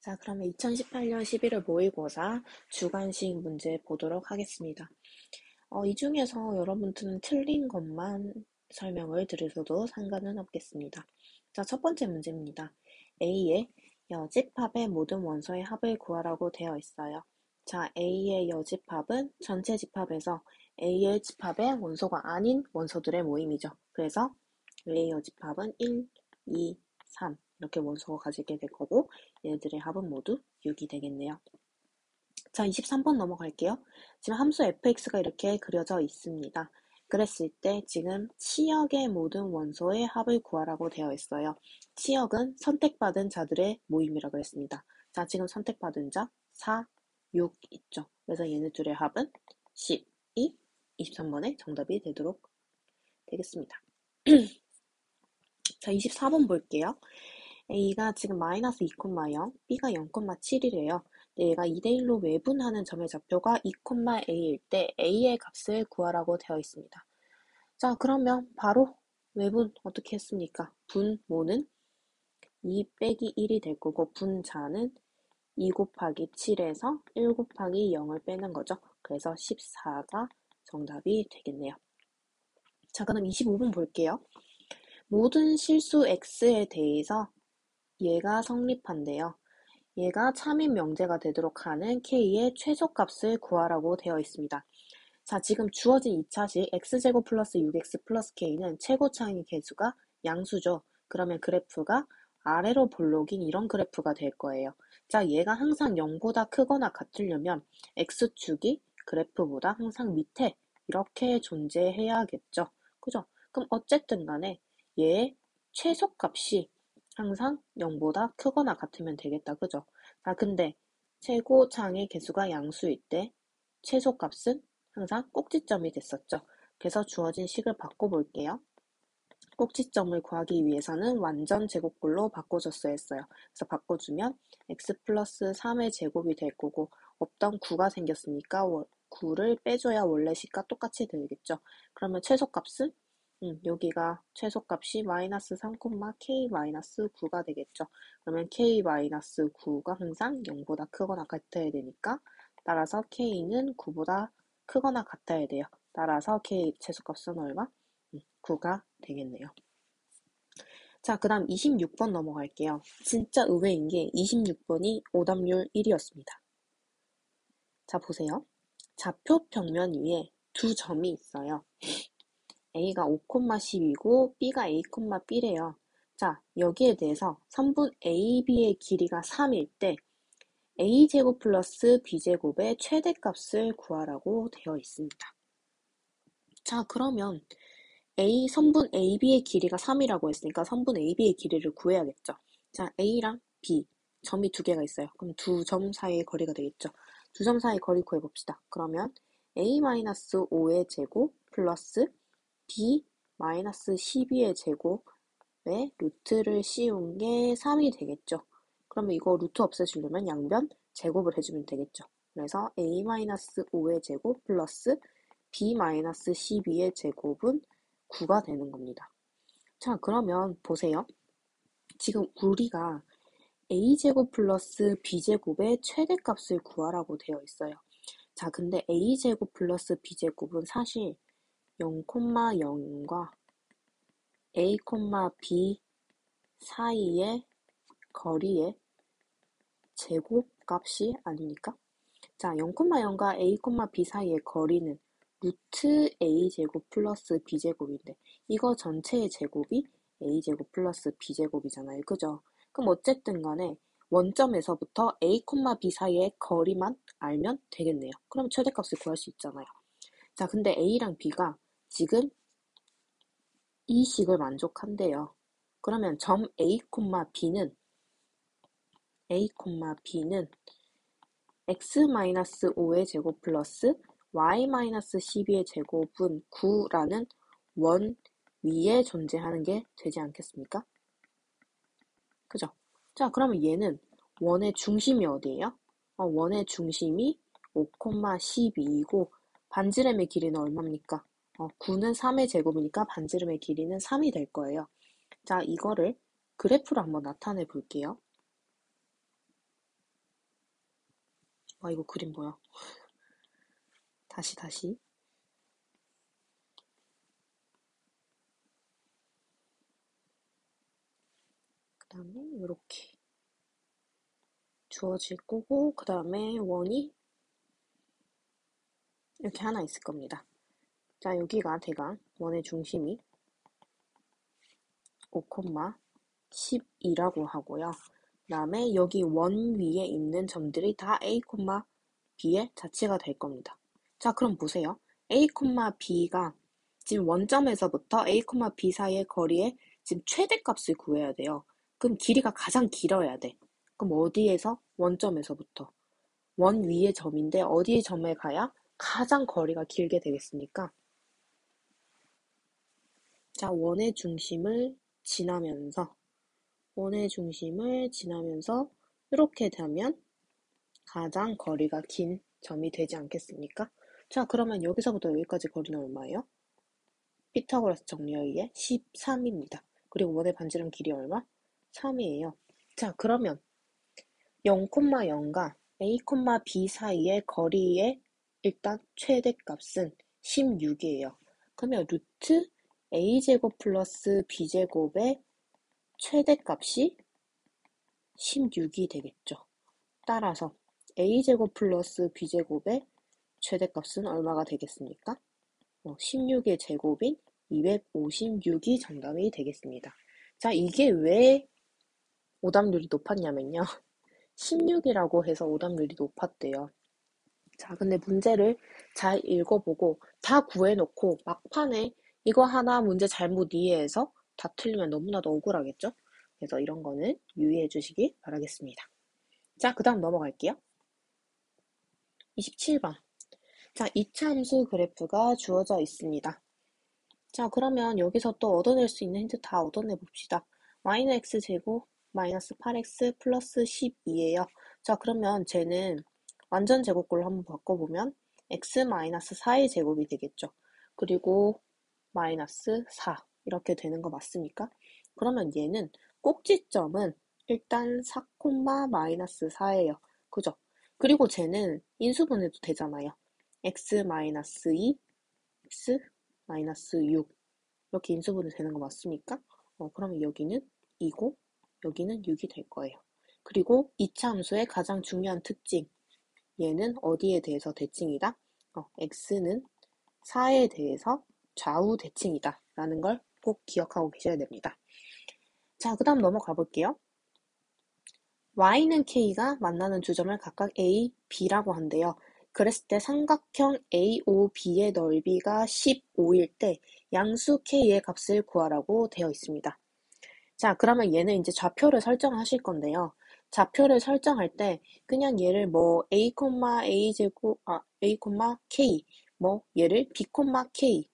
자, 그러면 2018년 11월 모의고사 주관식 문제 보도록 하겠습니다. 이 중에서 여러분들은 틀린 것만 설명을 드려도 상관은 없겠습니다. 자, 첫 번째 문제입니다. A의 여집합의 모든 원소의 합을 구하라고 되어 있어요. 자, A의 여집합은 전체 집합에서 A의 집합의 원소가 아닌 원소들의 모임이죠. 그래서 A의 여집합은 1, 2, 3 이렇게 원소가 가지게 될 거고 얘네들의 합은 모두 6이 되겠네요. 자, 23번 넘어갈게요. 지금 함수 fx가 이렇게 그려져 있습니다. 그랬을 때 지금 치역의 모든 원소의 합을 구하라고 되어 있어요. 치역은 선택받은 자들의 모임이라고 했습니다. 자, 지금 선택받은 자 4, 6 있죠. 그래서 얘네들의 합은 12, 23번의 정답이 되도록 되겠습니다. 자, 24번 볼게요. A가 지금 마이너스 2,0, B가 0,7이래요. 얘가 2대1로 외분하는 점의 좌표가 2,a일 때 A의 값을 구하라고 되어 있습니다. 자, 그러면 바로 외분 어떻게 했습니까? 분모는 2 빼기 1이 될 거고 분자는 2 곱하기 7에서 1 곱하기 0을 빼는 거죠. 그래서 14가 정답이 되겠네요. 자, 그럼 25번 볼게요. 모든 실수 x에 대해서 얘가 성립한대요. 얘가 참인 명제가 되도록 하는 k의 최소값을 구하라고 되어 있습니다. 자, 지금 주어진 2차식 x제곱 플러스 6x 플러스 k는 최고차의 개수가 양수죠. 그러면 그래프가 아래로 볼록인 이런 그래프가 될 거예요. 자, 얘가 항상 0보다 크거나 같으려면 x축이 그래프보다 항상 밑에 이렇게 존재해야겠죠. 그죠? 그럼 어쨌든 간에 얘의 최소값이 항상 0보다 크거나 같으면 되겠다. 그죠? 자, 근데 최고창의 개수가 양수일 때 최소값은 항상 꼭지점이 됐었죠. 그래서 주어진 식을 바꿔볼게요. 꼭지점을 구하기 위해서는 완전 제곱글로 바꿔줬어야 했어요. 그래서 바꿔주면 x 플러스 3의 제곱이 될 거고 없던 9가 생겼으니까 9를 빼줘야 원래 식과 똑같이 되겠죠. 그러면 최소값은 여기가 최소값이 마이너스 3, k 마이너스 9가 되겠죠. 그러면 k 마이너스 9가 항상 0보다 크거나 같아야 되니까 따라서 k는 9보다 크거나 같아야 돼요. 따라서 k 최소값은 얼마? 9가 되겠네요. 자, 그 다음 26번 넘어갈게요. 진짜 의외인 게 26번이 오답률 1위였습니다. 자, 보세요. 좌표 평면 위에 두 점이 있어요. A가 5,10이고 B가 A,B래요. 자, 여기에 대해서 선분 AB의 길이가 3일 때 A제곱 플러스 B제곱의 최대값을 구하라고 되어 있습니다. 자, 그러면 선분 AB의 길이가 3이라고 했으니까 선분 AB의 길이를 구해야겠죠. 자, A랑 B, 점이 두 개가 있어요. 그럼 두 점 사이의 거리가 되겠죠. 두 점 사이의 거리 구해봅시다. 그러면 A-5의 제곱 플러스 B-12의 제곱에 루트를 씌운 게 3이 되겠죠. 그러면 이거 루트 없애주려면 양변 제곱을 해주면 되겠죠. 그래서 A-5의 제곱 플러스 B-12의 제곱은 9가 되는 겁니다. 자, 그러면 보세요. 지금 우리가 a제곱 플러스 b제곱의 최대값을 구하라고 되어 있어요. 자, 근데 a제곱 플러스 b제곱은 사실 0,0과 a, b 사이의 거리의 제곱값이 아니니까? 자, 0,0과 a, b 사이의 거리는 루트 a제곱 플러스 b제곱인데 이거 전체의 제곱이 a제곱 플러스 b제곱이잖아요. 그죠? 그럼 어쨌든 간에 원점에서부터 a, b 사이의 거리만 알면 되겠네요. 그럼 최대값을 구할 수 있잖아요. 자, 근데 a랑 b가 지금 이 식을 만족한대요. 그러면 점 a, b는 x-5의 제곱 플러스 y-12의 제곱은 9라는 원 위에 존재하는 게 되지 않겠습니까? 그죠? 자, 그러면 얘는 원의 중심이 어디예요? 원의 중심이 5,12이고 반지름의 길이는 얼마입니까? 9는 3의 제곱이니까 반지름의 길이는 3이 될 거예요. 자, 이거를 그래프로 한번 나타내 볼게요. 아, 이거 그림 뭐야? 다시. 그 다음에 이렇게 주어질 거고, 그 다음에 원이 이렇게 하나 있을 겁니다. 자, 여기가 대강 원의 중심이 5,12라고 하고요. 그 다음에 여기 원 위에 있는 점들이 다 A, B의 자체가 될 겁니다. 자, 그럼 보세요. A, B가 지금 원점에서부터 A, B 사이의 거리의 지금 최대값을 구해야 돼요. 그럼 길이가 가장 길어야 돼. 그럼 어디에서? 원점에서부터. 원 위의 점인데 어디의 점에 가야 가장 거리가 길게 되겠습니까? 자, 원의 중심을 지나면서 이렇게 되면 가장 거리가 긴 점이 되지 않겠습니까? 자, 그러면 여기서부터 여기까지 거리는 얼마예요? 피타고라스 정리에 의해 13입니다. 그리고 원의 반지름 길이 얼마? 3이에요. 자, 그러면 0,0과 A, B 사이의 거리의 일단 최대값은 16이에요. 그러면 루트 A제곱 플러스 B제곱의 최대값이 16이 되겠죠. 따라서 A제곱 플러스 B제곱의 최대값은 얼마가 되겠습니까? 16의 제곱인 256이 정답이 되겠습니다. 자, 이게 왜 오답률이 높았냐면요. 16이라고 해서 오답률이 높았대요. 자, 근데 문제를 잘 읽어보고 다 구해놓고 막판에 이거 하나 문제 잘못 이해해서 다 틀리면 너무나도 억울하겠죠? 그래서 이런 거는 유의해 주시기 바라겠습니다. 자, 그 다음 넘어갈게요. 27번. 자, 이차 함수 그래프가 주어져 있습니다. 자, 그러면 여기서 또 얻어낼 수 있는 힌트 다 얻어내 봅시다. y는 x제곱 마이너스 8x 플러스 12예요. 자, 그러면 쟤는 완전 제곱꼴로 한번 바꿔보면 x 마이너스 4의 제곱이 되겠죠. 그리고 마이너스 4 이렇게 되는 거 맞습니까? 그러면 얘는 꼭지점은 일단 4, 마이너스 4예요. 그죠? 그리고 쟤는 인수분해도 되잖아요. x 마이너스 2, x 마이너스 6 이렇게 인수분해 되는 거 맞습니까? 그러면 여기는 2고 여기는 6이 될 거예요. 그리고 이차 함수의 가장 중요한 특징 얘는 어디에 대해서 대칭이다? x는 4에 대해서 좌우 대칭이다 라는 걸 꼭 기억하고 계셔야 됩니다. 자, 그 다음 넘어가 볼게요. y는 k가 만나는 두 점을 각각 a, b라고 한대요. 그랬을 때 삼각형 AOB의 넓이가 15일 때 양수 k의 값을 구하라고 되어 있습니다. 자, 그러면 얘는 이제 좌표를 설정하실 건데요. 좌표를 설정할 때 그냥 얘를 뭐 a, a 제곱 a, k 뭐 얘를 b, k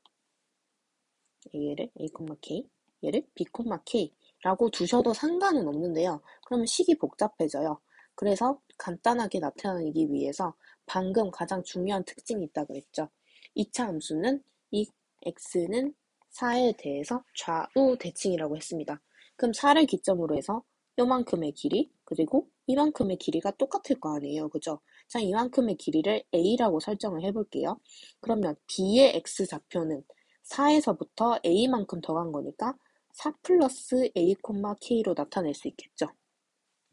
얘를 a, k 얘를 b, k 라고 두셔도 상관은 없는데요. 그러면 식이 복잡해져요. 그래서 간단하게 나타내기 위해서 방금 가장 중요한 특징이 있다고 그랬죠. 2차 함수는 이 x는 4에 대해서 좌우 대칭이라고 했습니다. 그럼 4를 기점으로 해서 요만큼의 길이 그리고 이만큼의 길이가 똑같을 거 아니에요. 그죠? 자, 이만큼의 길이를 a라고 설정을 해볼게요. 그러면 b의 x좌표는 4에서부터 a만큼 더간 거니까 4 플러스 a, k로 나타낼 수 있겠죠.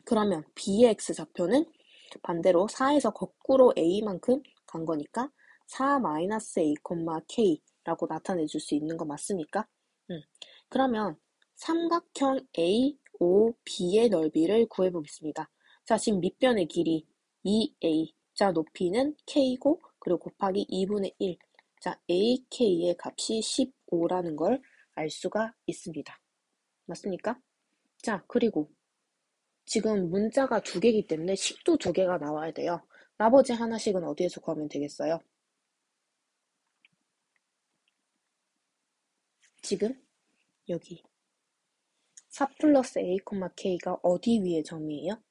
그러면 b의 x좌표는 반대로 4에서 거꾸로 a만큼 간 거니까 4 마이너스 a, k라고 나타내 줄 수 있는 거 맞습니까? 그러면 삼각형 AOB의 넓이를 구해보겠습니다. 자, 지금 밑변의 길이 2a, 자, 높이는 k고 그리고 곱하기 2분의 1. 자, AK의 값이 15라는 걸 알 수가 있습니다. 맞습니까? 자, 그리고 지금 문자가 두 개이기 때문에 식도 두 개가 나와야 돼요. 나머지 하나씩은 어디에서 구하면 되겠어요? 지금 여기 4 플러스 a, k가 어디 위의 점이에요?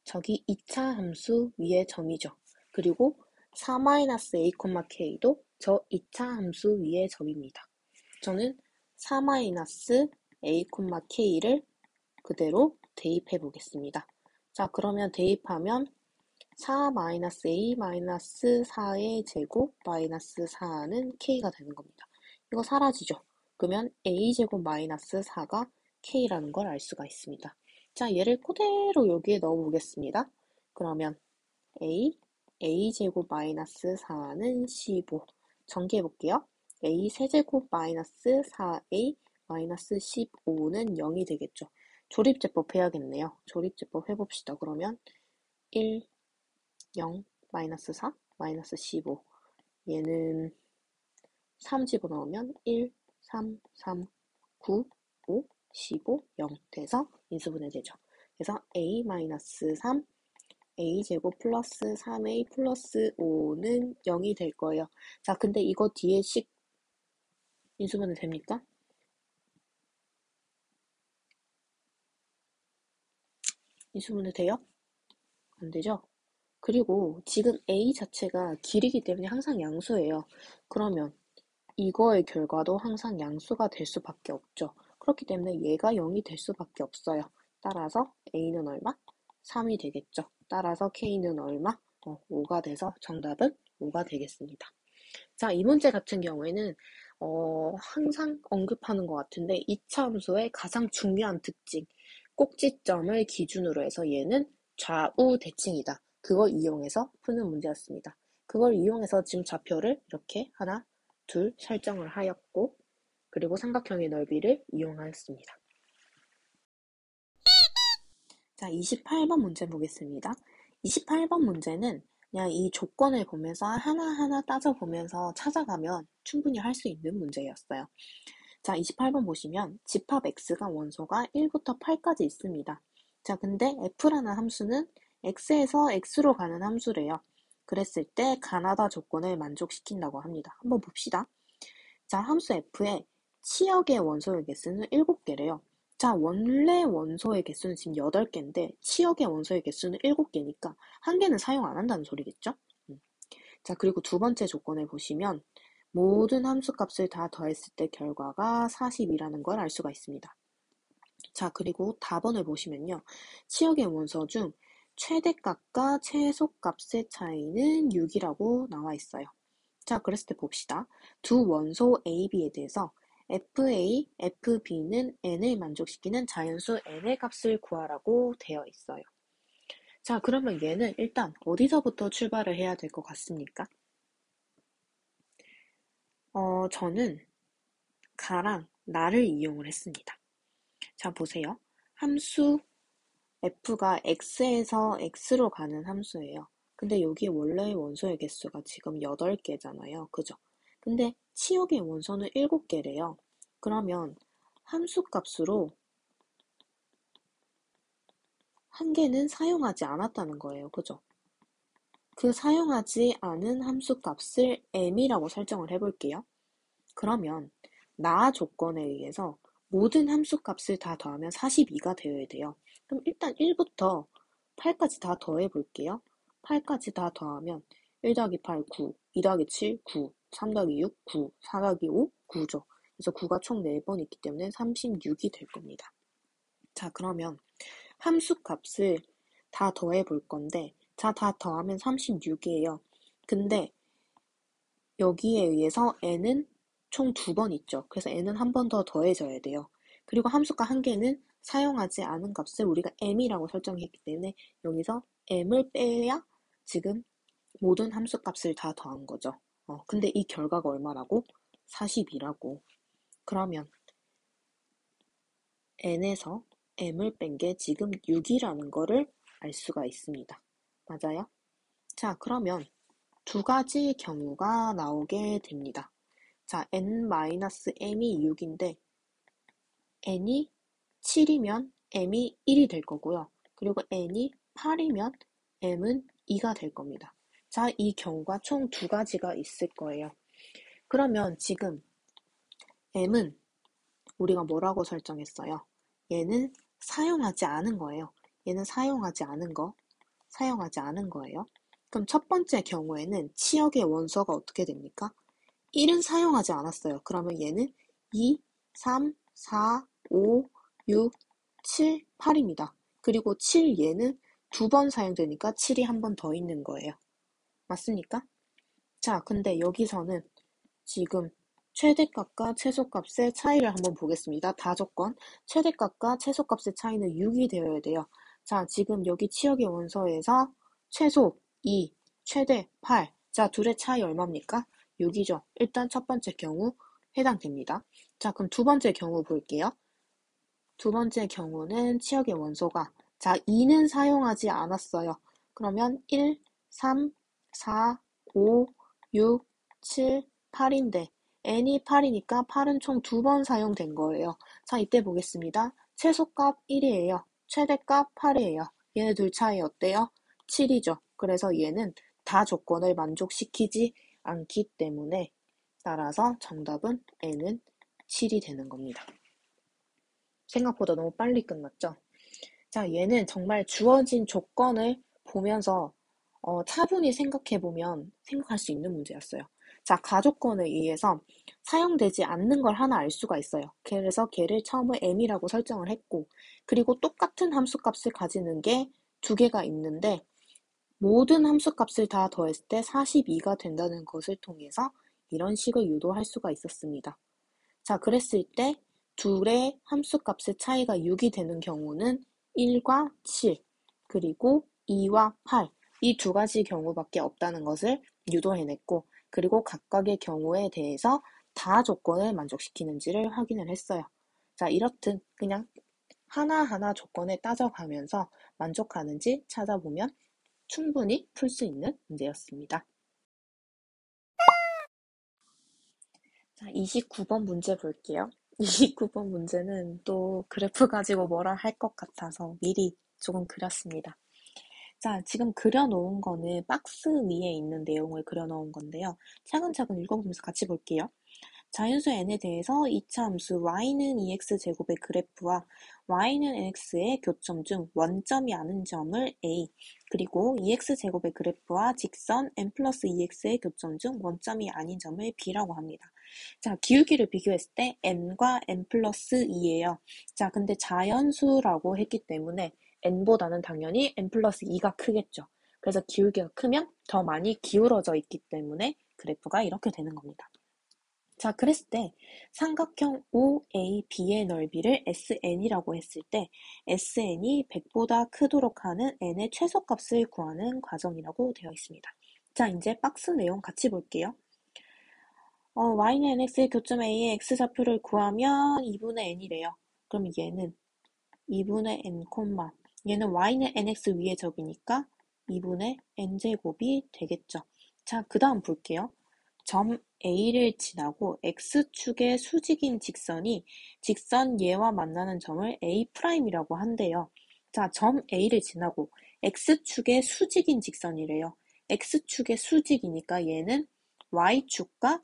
저기 2차 함수 위의 점이죠. 그리고 4 마이너스 a, k도 저 2차 함수 위의 점입니다. 저는 4 마이너스 a, k를 그대로 대입해 보겠습니다. 자, 그러면 대입하면 4-a-4의 제곱 마이너스 4는 k가 되는 겁니다. 이거 사라지죠? 그러면 a제곱 마이너스 4가 k라는 걸 알 수가 있습니다. 자, 얘를 그대로 여기에 넣어보겠습니다. 그러면 a제곱 마이너스 4는 15. 전개해볼게요. a 세제곱 마이너스 4a 마이너스 15는 0이 되겠죠. 조립제법 해야겠네요. 조립제법 해봅시다. 그러면 1, 0, 마이너스 4, 마이너스 15. 얘는 3 집어넣으면 1, 3, 3, 9, 5, 15, 0 돼서 인수분해되죠. 그래서 a-3, a제곱 플러스 3a 플러스 5는 0이 될 거예요. 자, 근데 이거 뒤에 식 인수분해 됩니까? 인수분해 돼요? 안 되죠? 그리고 지금 a 자체가 길이기 때문에 항상 양수예요. 그러면 이거의 결과도 항상 양수가 될 수밖에 없죠. 그렇기 때문에 얘가 0이 될 수밖에 없어요. 따라서 a는 얼마? 3이 되겠죠. 따라서 k는 얼마? 5가 돼서 정답은 5가 되겠습니다. 자, 이 문제 같은 경우에는 항상 언급하는 것 같은데 이차 함수의 가장 중요한 특징, 꼭지점을 기준으로 해서 얘는 좌우 대칭이다. 그걸 이용해서 푸는 문제였습니다. 그걸 이용해서 지금 좌표를 이렇게 하나, 둘 설정을 하였고 그리고 삼각형의 넓이를 이용하였습니다. 자, 28번 문제 보겠습니다. 28번 문제는 그냥 이 조건을 보면서 하나하나 따져보면서 찾아가면 충분히 할 수 있는 문제였어요. 자, 28번 보시면 집합 x가 원소가 1부터 8까지 있습니다. 자, 근데 f라는 함수는 x에서 x로 가는 함수래요. 그랬을 때 가나다 조건을 만족시킨다고 합니다. 한번 봅시다. 자, 함수 f의 치역의 원소의 개수는 7개래요. 자, 원래 원소의 개수는 지금 8개인데 치역의 원소의 개수는 7개니까 한 개는 사용 안 한다는 소리겠죠? 자, 그리고 두 번째 조건을 보시면 모든 함수값을 다 더했을 때 결과가 40이라는 걸 알 수가 있습니다. 자, 그리고 답원을 보시면요. 치역의 원소 중 최대값과 최소값의 차이는 6이라고 나와 있어요. 자, 그랬을 때 봅시다. 두 원소 A, B에 대해서 FA, FB는 N을 만족시키는 자연수 N의 값을 구하라고 되어 있어요. 자, 그러면 얘는 일단 어디서부터 출발을 해야 될 것 같습니까? 저는 가랑 나를 이용을 했습니다. 자, 보세요. 함수 f가 x에서 x로 가는 함수예요. 근데 여기 원래의 원소의 개수가 지금 8개잖아요. 그죠? 근데 치역의 원소는 7개래요. 그러면 함수값으로 한 개는 사용하지 않았다는 거예요. 그죠? 그 사용하지 않은 함수값을 m이라고 설정을 해볼게요. 그러면 나 조건에 의해서 모든 함수값을 다 더하면 42가 되어야 돼요. 그럼 일단 1부터 8까지 다 더해 볼게요. 8까지 다 더하면 1 더하기 8, 9, 2 더하기 7, 9, 3 더하기 6, 9, 4 더하기 5, 9죠. 그래서 9가 총 4번 있기 때문에 36이 될 겁니다. 자, 그러면 함수값을 다 더해 볼 건데 자, 다 더하면 36이에요. 근데 여기에 의해서 n은 총 2번 있죠. 그래서 n은 한 번 더 더해져야 돼요. 그리고 함수가 한 개는 사용하지 않은 값을 우리가 m이라고 설정했기 때문에 여기서 m을 빼야 지금 모든 함수값을 다 더한 거죠. 근데 이 결과가 얼마라고? 40이라고. 그러면 n에서 m을 뺀 게 지금 6이라는 거를 알 수가 있습니다. 맞아요? 자, 그러면 두 가지 경우가 나오게 됩니다. 자, n-m이 6인데 n이 7이면 m이 1이 될 거고요. 그리고 n이 8이면 m은 2가 될 겁니다. 자, 이 경우가 총 두 가지가 있을 거예요. 그러면 지금 m은 우리가 뭐라고 설정했어요? 얘는 사용하지 않은 거예요. 얘는 사용하지 않은 거예요. 그럼 첫 번째 경우에는 치역의 원소가 어떻게 됩니까? 1은 사용하지 않았어요. 그러면 얘는 2, 3, 4, 5, 6, 7, 8입니다. 그리고 7 얘는 2번 사용되니까 7이 한 번 더 있는 거예요. 맞습니까? 자, 근데 여기서는 지금 최대값과 최소값의 차이를 한번 보겠습니다. 다조건. 최대값과 최소값의 차이는 6이 되어야 돼요. 자, 지금 여기 치역의 원소에서 최소 2, 최대 8. 자, 둘의 차이 얼마입니까? 6이죠. 일단 첫 번째 경우 해당됩니다. 자, 그럼 두 번째 경우 볼게요. 두 번째 경우는 치역의 원소가, 자, 2는 사용하지 않았어요. 그러면 1, 3, 4, 5, 6, 7, 8인데 n이 8이니까 8은 총 2번 사용된 거예요. 자, 이때 보겠습니다. 최소값 1이에요. 최대값 8이에요. 얘네 둘 차이 어때요? 7이죠. 그래서 얘는 다 조건을 만족시키지 않기 때문에 따라서 정답은 n은 7이 되는 겁니다. 생각보다 너무 빨리 끝났죠? 자, 얘는 정말 주어진 조건을 보면서 차분히 생각해보면 생각할 수 있는 문제였어요. 자, 가조건에 의해서 사용되지 않는 걸 하나 알 수가 있어요. 그래서 걔를 처음에 m이라고 설정을 했고, 그리고 똑같은 함수값을 가지는 게 두 개가 있는데, 모든 함수값을 다 더했을 때 42가 된다는 것을 통해서 이런 식을 유도할 수가 있었습니다. 자, 그랬을 때 둘의 함수값의 차이가 6이 되는 경우는 1과 7, 그리고 2와 8, 이 두 가지 경우밖에 없다는 것을 유도해냈고, 그리고 각각의 경우에 대해서 다 조건을 만족시키는지를 확인을 했어요. 자, 이렇듯 그냥 하나하나 조건을 따져가면서 만족하는지 찾아보면 충분히 풀 수 있는 문제였습니다. 자, 29번 문제 볼게요. 29번 문제는 또 그래프 가지고 뭐라 할 것 같아서 미리 조금 그렸습니다. 자, 지금 그려놓은 거는 박스 위에 있는 내용을 그려놓은 건데요. 차근차근 읽어보면서 같이 볼게요. 자연수 n에 대해서 2차 함수 y는 2x제곱의 그래프와 y는 nx의 교점 중 원점이 아닌 점을 a, 그리고 2x제곱의 그래프와 직선 n 플러스 2x의 교점 중 원점이 아닌 점을 b라고 합니다. 자, 기울기를 비교했을 때 n과 n 플러스 2예요. 자, 근데 자연수라고 했기 때문에 n보다는 당연히 n 플러스 2가 크겠죠. 그래서 기울기가 크면 더 많이 기울어져 있기 때문에 그래프가 이렇게 되는 겁니다. 자, 그랬을 때 삼각형 OAB의 넓이를 SN이라고 했을 때 SN이 100보다 크도록 하는 n의 최소값을 구하는 과정이라고 되어 있습니다. 자, 이제 박스 내용 같이 볼게요. y는 nx의 교점 a의 x좌표를 구하면 2분의 n이래요. 그럼 얘는 2분의 n, 얘는 y는 nx 위에 적이니까 2분의 n제곱이 되겠죠. 자, 그 다음 볼게요. 점 A를 지나고 X축의 수직인 직선이 직선 얘와 만나는 점을 A'이라고 한대요. 자, 점 A를 지나고 X축의 수직인 직선이래요. X축의 수직이니까 얘는 Y축과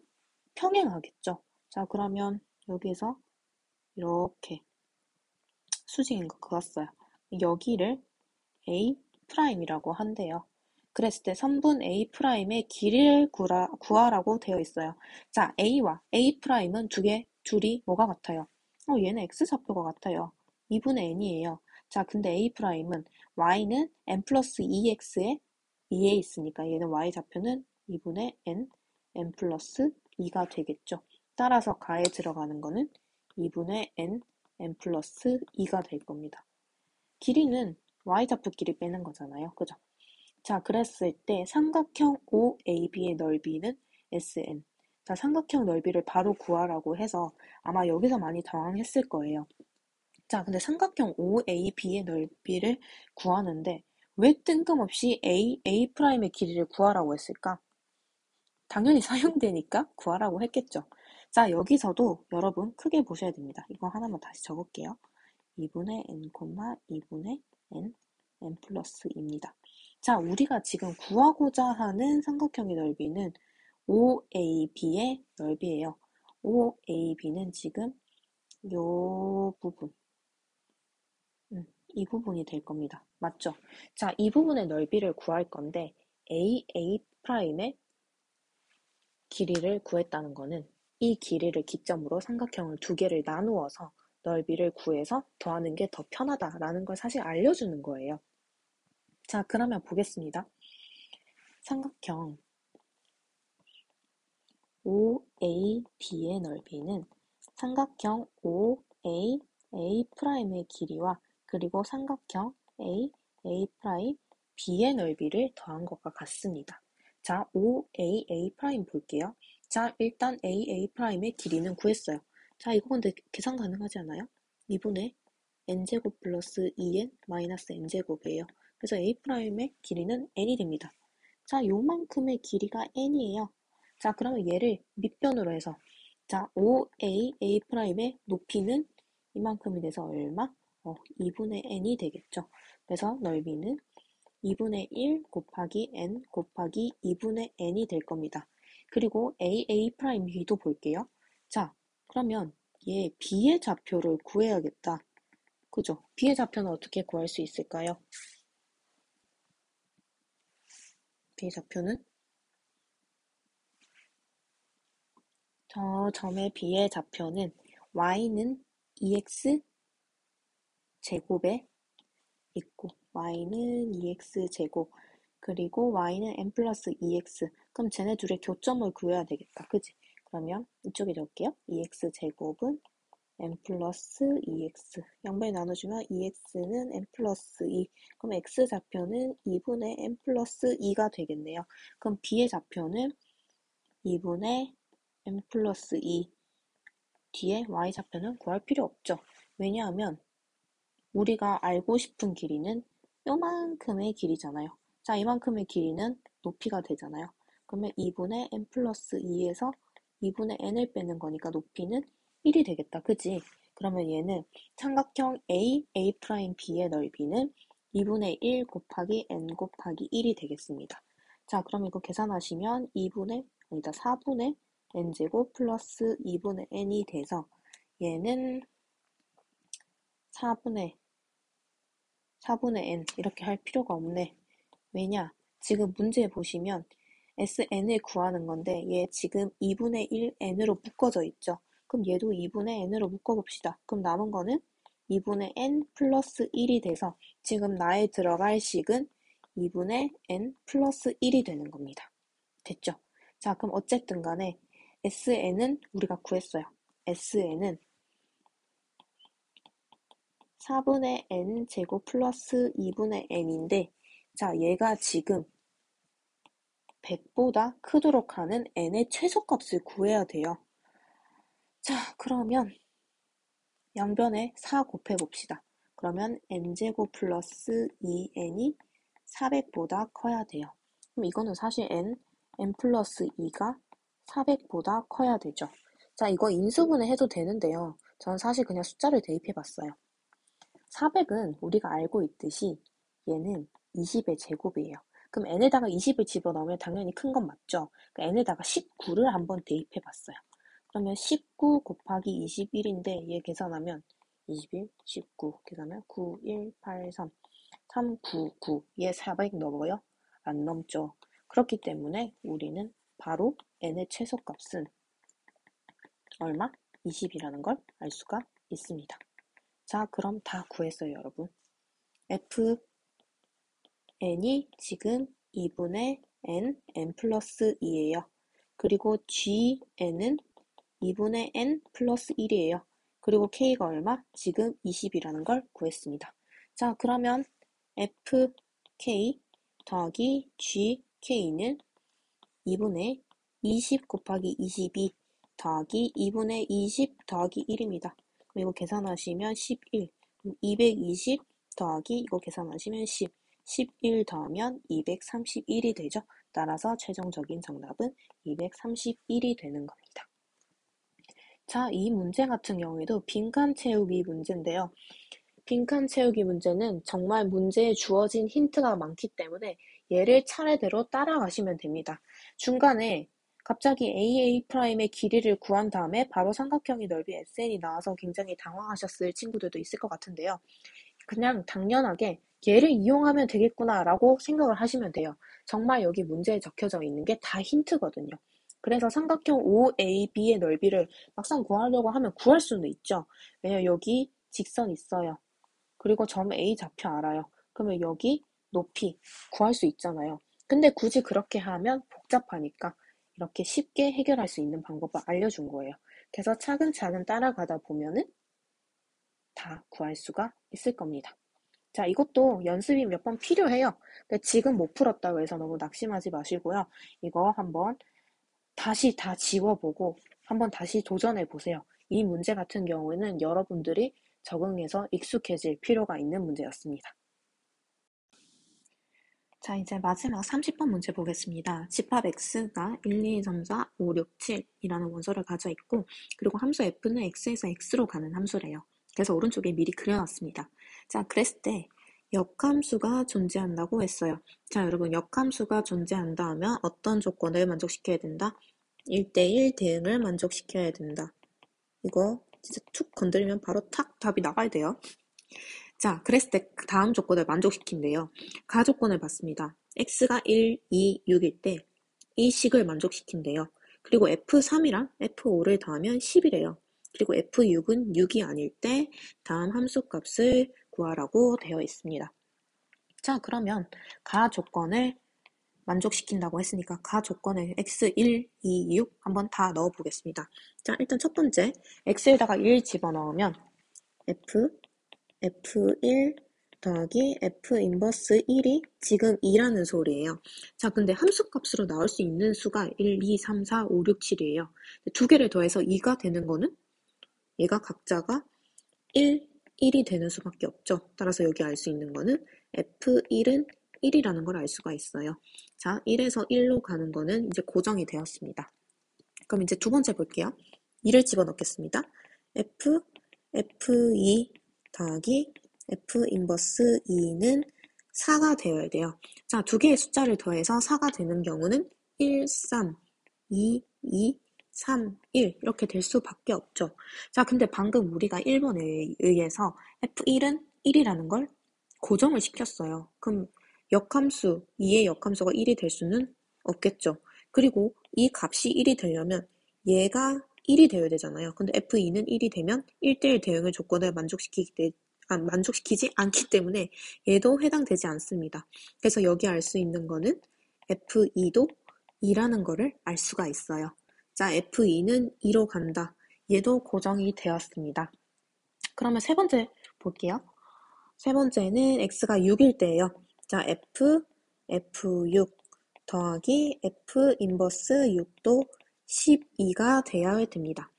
평행하겠죠. 자, 그러면 여기서 이렇게 수직인 거 그었어요. 여기를 A'이라고 한대요. 그랬을 때 선분 A'의 길이를 구하라고 되어 있어요. 자, A와 A'은 둘이 뭐가 같아요? 얘는 X좌표가 같아요. 2분의 N이에요. 자, 근데 A'은 Y는 N 플러스 2X에 2에 있으니까 얘는 Y좌표는 2분의 N 플러스 2가 되겠죠. 따라서 가에 들어가는 거는 2분의 N 플러스 2가 될 겁니다. 길이는 Y좌표 길이 빼는 거잖아요. 그죠? 자, 그랬을 때 삼각형 OAB의 넓이는 SN. 자, 삼각형 넓이를 바로 구하라고 해서 아마 여기서 많이 당황했을 거예요. 자, 근데 삼각형 OAB의 넓이를 구하는데 왜 뜬금없이 A'의 길이를 구하라고 했을까? 당연히 사용되니까 구하라고 했겠죠. 자, 여기서도 여러분 크게 보셔야 됩니다. 이거 하나만 다시 적을게요. 2분의 n, 2분의 n 플러스 2입니다. 자, 우리가 지금 구하고자 하는 삼각형의 넓이는 OAB의 넓이에요. OAB는 지금 요 부분, 이 부분이 될 겁니다. 맞죠? 자, 이 부분의 넓이를 구할 건데 A'의 길이를 구했다는 거는 이 길이를 기점으로 삼각형을 두 개를 나누어서 넓이를 구해서 더하는 게 더 편하다라는 걸 사실 알려주는 거예요. 자, 그러면 보겠습니다. 삼각형 OAB의 넓이는 삼각형 OAA'의 길이와 그리고 삼각형 AA'B의 넓이를 더한 것과 같습니다. 자, OAA' 볼게요. 자, 일단 AA'의 길이는 구했어요. 자, 이거 근데 계산 가능하지 않아요? 2분의 n제곱 플러스 2n 마이너스 n제곱이에요. 그래서 A'의 길이는 n이 됩니다. 자, 요만큼의 길이가 n이에요. 자, 그러면 얘를 밑변으로 해서 자, OAA'의 높이는 이만큼이 돼서 얼마? 2분의 n이 되겠죠. 그래서 넓이는 2분의 1 곱하기 n 곱하기 2분의 n이 될 겁니다. 그리고 AA'B도 볼게요. 자, 그러면 얘 B의 좌표를 구해야겠다. 그죠? B의 좌표는 어떻게 구할 수 있을까요? B의 좌표는 저 점의 B의 좌표는 y는 2x 제곱에 있고 y는 2x 제곱 그리고 y는 n 플러스 2x 그럼 쟤네 둘의 교점을 구해야 되겠다. 그지? 그러면 이쪽에 적을게요. 2x 제곱은 n 플러스 2x 양변에 나눠주면 2x는 n 플러스 2 그럼 x 좌표는 2분의 n 플러스 2가 되겠네요. 그럼 b의 좌표는 2분의 n 플러스 2 뒤에 y 좌표는 구할 필요 없죠. 왜냐하면 우리가 알고 싶은 길이는 요만큼의 길이잖아요. 자, 이만큼의 길이는 높이가 되잖아요. 그러면 2분의 n 플러스 2에서 2분의 n을 빼는 거니까 높이는 1이 되겠다. 그지? 그러면 얘는 삼각형 A'B의 넓이는 2분의 1 곱하기 n 곱하기 1이 되겠습니다. 자, 그럼 이거 계산하시면 4분의 n제곱 플러스 2분의 n이 돼서 얘는 4분의 n 이렇게 할 필요가 없네. 왜냐? 지금 문제 보시면 SN을 구하는 건데 얘 지금 2분의 1 n으로 묶어져 있죠. 그럼 얘도 2분의 n으로 묶어봅시다. 그럼 남은 거는 2분의 n 플러스 1이 돼서 지금 나에 들어갈 식은 2분의 n 플러스 1이 되는 겁니다. 됐죠? 자, 그럼 어쨌든 간에 SN은 우리가 구했어요. SN은 4분의 n 제곱 플러스 2분의 n인데 자, 얘가 지금 100보다 크도록 하는 n의 최소값을 구해야 돼요. 자, 그러면 양변에 4 곱해봅시다. 그러면 n제곱 플러스 2n이 400보다 커야 돼요. 그럼 이거는 사실 n 플러스 2가 400보다 커야 되죠. 자, 이거 인수분해 해도 되는데요. 저는 사실 그냥 숫자를 대입해봤어요. 400은 우리가 알고 있듯이 얘는 20의 제곱이에요. 그럼 n에다가 20을 집어넣으면 당연히 큰 건 맞죠? 그러니까 n에다가 19를 한번 대입해봤어요. 그러면 19 곱하기 21인데 얘 계산하면 21, 19 계산하면 9, 1, 8, 3, 3, 9, 9 얘 400 넘어요? 안 넘죠. 그렇기 때문에 우리는 바로 n의 최소값은 얼마? 20이라는 걸 알 수가 있습니다. 자, 그럼 다 구했어요, 여러분. fn이 지금 2분의 n 플러스 2예요. 그리고 gn은 2분의 n 플러스 1이에요. 그리고 k가 얼마? 지금 20이라는 걸 구했습니다. 자, 그러면 fk 더하기 gk는 2분의 20 곱하기 22 더하기 2분의 20 더하기 1입니다. 그리고 계산하시면 11, 220 더하기 이거 계산하시면 10, 11 더하면 231이 되죠. 따라서 최종적인 정답은 231이 되는 겁니다. 자, 이 문제 같은 경우에도 빈칸 채우기 문제인데요. 빈칸 채우기 문제는 정말 문제에 주어진 힌트가 많기 때문에 얘를 차례대로 따라가시면 됩니다. 중간에 갑자기 AA'의 길이를 구한 다음에 바로 삼각형의 넓이 SN이 나와서 굉장히 당황하셨을 친구들도 있을 것 같은데요. 그냥 당연하게 얘를 이용하면 되겠구나 라고 생각을 하시면 돼요. 정말 여기 문제에 적혀져 있는 게 다 힌트거든요. 그래서 삼각형 OAB의 넓이를 막상 구하려고 하면 구할 수는 있죠. 왜냐면 여기 직선 있어요. 그리고 점 A 좌표 알아요. 그러면 여기 높이 구할 수 있잖아요. 근데 굳이 그렇게 하면 복잡하니까 이렇게 쉽게 해결할 수 있는 방법을 알려준 거예요. 그래서 차근차근 따라가다 보면은 다 구할 수가 있을 겁니다. 자, 이것도 연습이 몇 번 필요해요. 근데 지금 못 풀었다고 해서 너무 낙심하지 마시고요. 이거 한번 다시 다 지워보고 한번 다시 도전해 보세요. 이 문제 같은 경우에는 여러분들이 적응해서 익숙해질 필요가 있는 문제였습니다. 자, 이제 마지막 30번 문제 보겠습니다. 집합 x가 1, 2, 3, 4, 5, 6, 7이라는 원소를 가져 있고, 그리고 함수 f는 x에서 x로 가는 함수래요. 그래서 오른쪽에 미리 그려놨습니다. 자, 그랬을 때 역함수가 존재한다고 했어요. 자, 여러분, 역함수가 존재한다 하면 어떤 조건을 만족시켜야 된다? 1대1 대응을 만족시켜야 된다. 이거 진짜 툭 건드리면 바로 탁 답이 나가야 돼요. 자, 그랬을 때 다음 조건을 만족시킨대요. 가조건을 봤습니다. x가 1, 2, 6일 때 이 식을 만족시킨대요. 그리고 F3이랑 F5를 더하면 10이래요. 그리고 F6은 6이 아닐 때 다음 함수값을 구하라고 되어 있습니다. 자, 그러면 가조건을 만족시킨다고 했으니까 가조건을 x1, 2, 6 한번 다 넣어보겠습니다. 자, 일단 첫 번째 x에다가 1 집어넣으면 F1 더하기 F 인버스 1이 지금 2라는 소리예요. 자, 근데 함수값으로 나올 수 있는 수가 1, 2, 3, 4, 5, 6, 7이에요. 두 개를 더해서 2가 되는 거는 얘가 각자가 1, 1이 되는 수밖에 없죠. 따라서 여기 알 수 있는 거는 F1은 1이라는 걸 알 수가 있어요. 자, 1에서 1로 가는 거는 이제 고정이 되었습니다. 그럼 이제 두 번째 볼게요. 2를 집어넣겠습니다. F2 더하기 F 인버스 2는 4가 되어야 돼요. 자, 두 개의 숫자를 더해서 4가 되는 경우는 1, 3, 2, 2, 3, 1 이렇게 될 수밖에 없죠. 자, 근데 방금 우리가 1번에 의해서 F1은 1이라는 걸 고정을 시켰어요. 그럼 역함수, 2의 역함수가 1이 될 수는 없겠죠. 그리고 이 값이 1이 되려면 얘가 1이 되어야 되잖아요. 근데 F2는 1이 되면 1대1 대응의 조건을 만족시키지 않기 때문에 얘도 해당되지 않습니다. 그래서 여기 알 수 있는 거는 F2도 2라는 거를 알 수가 있어요. 자, F2는 2로 간다. 얘도 고정이 되었습니다. 그러면 세 번째 볼게요. 세 번째는 x가 6일 때예요. 자, F6 더하기 F 인버스 6도 12가 되어야 됩니다.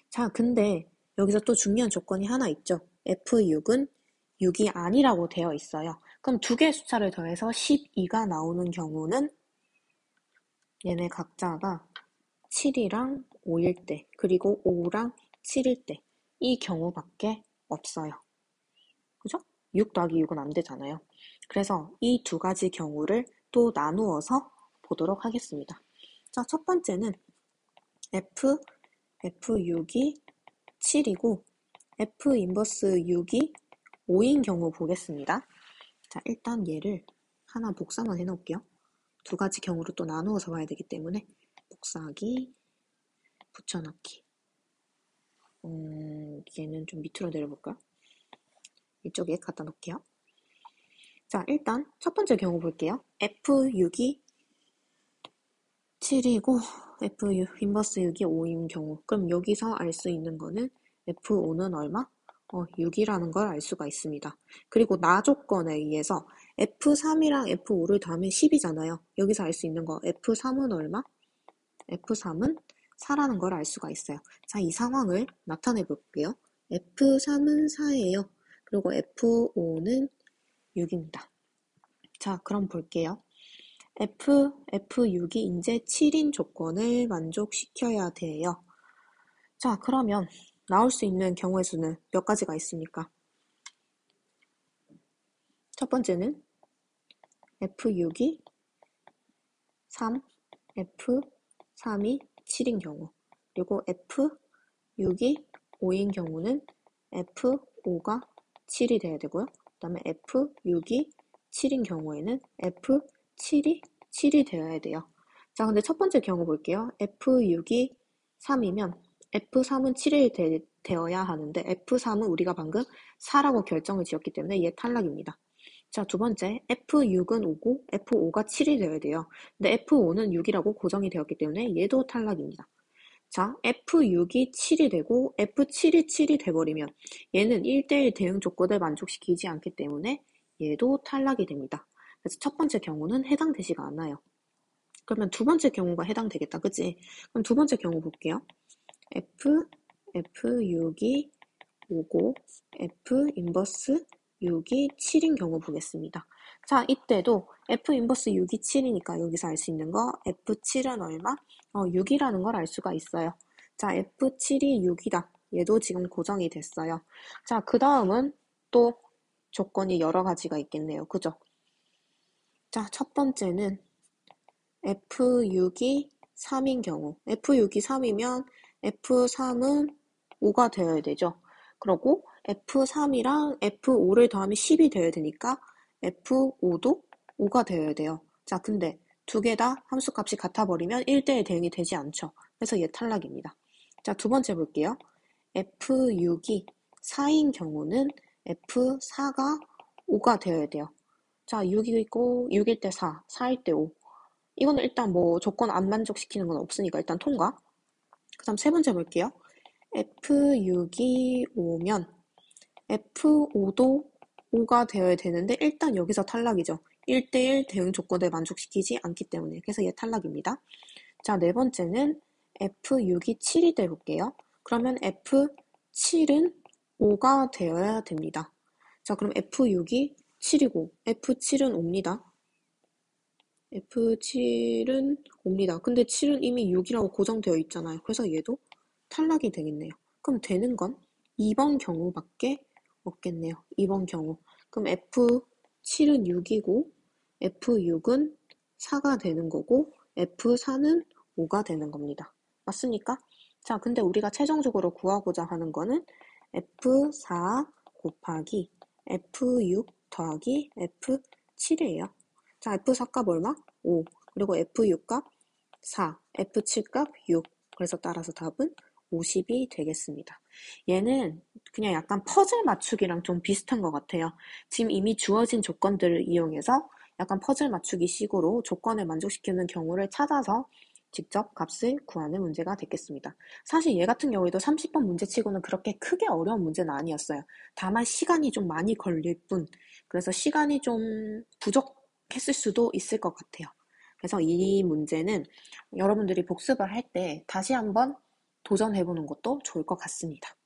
자, 근데 여기서 또 중요한 조건이 하나 있죠. F6은 6이 아니라고 되어 있어요. 그럼 두 개의 숫자를 더해서 12가 나오는 경우는 얘네 각자가 7이랑 5일 때, 그리고 5랑 7일 때, 이 경우밖에 없어요. 그죠? 6 더하기 6은 안 되잖아요. 그래서 이 두 가지 경우를 또 나누어서 보도록 하겠습니다. 자, 첫 번째는 F6이 7이고 F 인버스 6이 5인 경우 보겠습니다. 자, 일단 얘를 하나 복사만 해놓을게요. 두 가지 경우로 또 나누어서 봐야 되기 때문에 복사하기, 붙여넣기. 얘는 좀 밑으로 내려볼까요? 이쪽에 갖다 놓을게요. 자, 일단 첫 번째 경우 볼게요. F6이 7이고 F6, 인버스 6이 5인 경우. 그럼 여기서 알 수 있는 거는 F5는 얼마? 6이라는 걸 알 수가 있습니다. 그리고 나 조건에 의해서 F3이랑 F5를 더하면 10이잖아요. 여기서 알 수 있는 거 F3은 얼마? F3은 4라는 걸 알 수가 있어요. 자, 이 상황을 나타내 볼게요. F3은 4예요. 그리고 F5는 6입니다. 자, 그럼 볼게요. F6이 이제 7인 조건을 만족시켜야 돼요. 자, 그러면 나올 수 있는 경우의 수는 몇 가지가 있습니까? 첫 번째는 F6이 3, F3이 7인 경우, 그리고 F6이 5인 경우는 F5가 7이 돼야 되고요. 그 다음에 F6이 7인 경우에는 F7이 7이 되어야 돼요. 자, 근데 첫 번째 경우 볼게요. F6이 3이면 F3은 7이 되어야 하는데 F3은 우리가 방금 4라고 결정을 지었기 때문에 얘 탈락입니다. 자, 두 번째, F6은 5고 F5가 7이 되어야 돼요. 근데 F5는 6이라고 고정이 되었기 때문에 얘도 탈락입니다. 자, F6이 7이 되고 F7이 7이 돼버리면 얘는 1대1 대응 조건을 만족시키지 않기 때문에 얘도 탈락이 됩니다. 그래서 첫 번째 경우는 해당되지가 않아요. 그러면 두 번째 경우가 해당되겠다, 그치? 그럼 두 번째 경우 볼게요. F6이 5고 F 인버스 6이 7인 경우 보겠습니다. 자, 이때도 F 인버스 6이 7이니까 여기서 알 수 있는 거 F7은 얼마? 6이라는 걸 알 수가 있어요. 자, F7이 6이다. 얘도 지금 고정이 됐어요. 자, 그 다음은 또 조건이 여러 가지가 있겠네요. 그죠? 자, 첫 번째는 F6이 3인 경우. F6이 3이면 F3은 5가 되어야 되죠. 그리고 F3이랑 F5를 더하면 10이 되어야 되니까 F5도 5가 되어야 돼요. 자, 근데 두 개 다 함수값이 같아버리면 1대1 대응이 되지 않죠. 그래서 얘 탈락입니다. 자, 두 번째 볼게요. F6이 4인 경우는 F4가 5가 되어야 돼요. 자, 6이고 6일 때 4, 4일 때 5. 이거는 일단 뭐 조건 안 만족시키는 건 없으니까 일단 통과. 그 다음 세 번째 볼게요. F6이 5면 F5도 5가 되어야 되는데 일단 여기서 탈락이죠. 1대1 대응 조건을 만족시키지 않기 때문에. 그래서 얘 탈락입니다. 자, 네 번째는 F6이 7이 돼 볼게요. 그러면 F7은 5가 되어야 됩니다. 자, 그럼 F6이 7이고 F7은 5입니다. F7은 옵니다. 근데 7은 이미 6이라고 고정되어 있잖아요. 그래서 얘도 탈락이 되겠네요. 그럼 되는 건 2번 경우밖에 없겠네요. 2번 경우. 그럼 F7은 6이고 F6은 4가 되는 거고 F4는 5가 되는 겁니다. 맞습니까? 자, 근데 우리가 최종적으로 구하고자 하는 거는 F4 곱하기 F6 더하기 F7이에요. 자, F4 값 얼마? 5. 그리고 F6 값 4. F7 값 6. 그래서 따라서 답은 50이 되겠습니다. 얘는 그냥 약간 퍼즐 맞추기랑 좀 비슷한 것 같아요. 지금 이미 주어진 조건들을 이용해서 약간 퍼즐 맞추기 식으로 조건을 만족시키는 경우를 찾아서 직접 값을 구하는 문제가 되겠습니다. 사실 얘 같은 경우에도 30번 문제치고는 그렇게 크게 어려운 문제는 아니었어요. 다만 시간이 좀 많이 걸릴 뿐. 그래서 시간이 좀 부족했을 수도 있을 것 같아요. 그래서 이 문제는 여러분들이 복습을 할 때 다시 한번 도전해보는 것도 좋을 것 같습니다.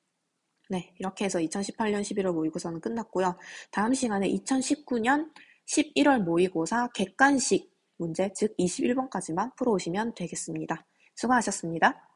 네, 이렇게 해서 2018년 11월 모의고사는 끝났고요. 다음 시간에 2019년 11월 모의고사 객관식 문제, 즉 21번까지만 풀어오시면 되겠습니다. 수고하셨습니다.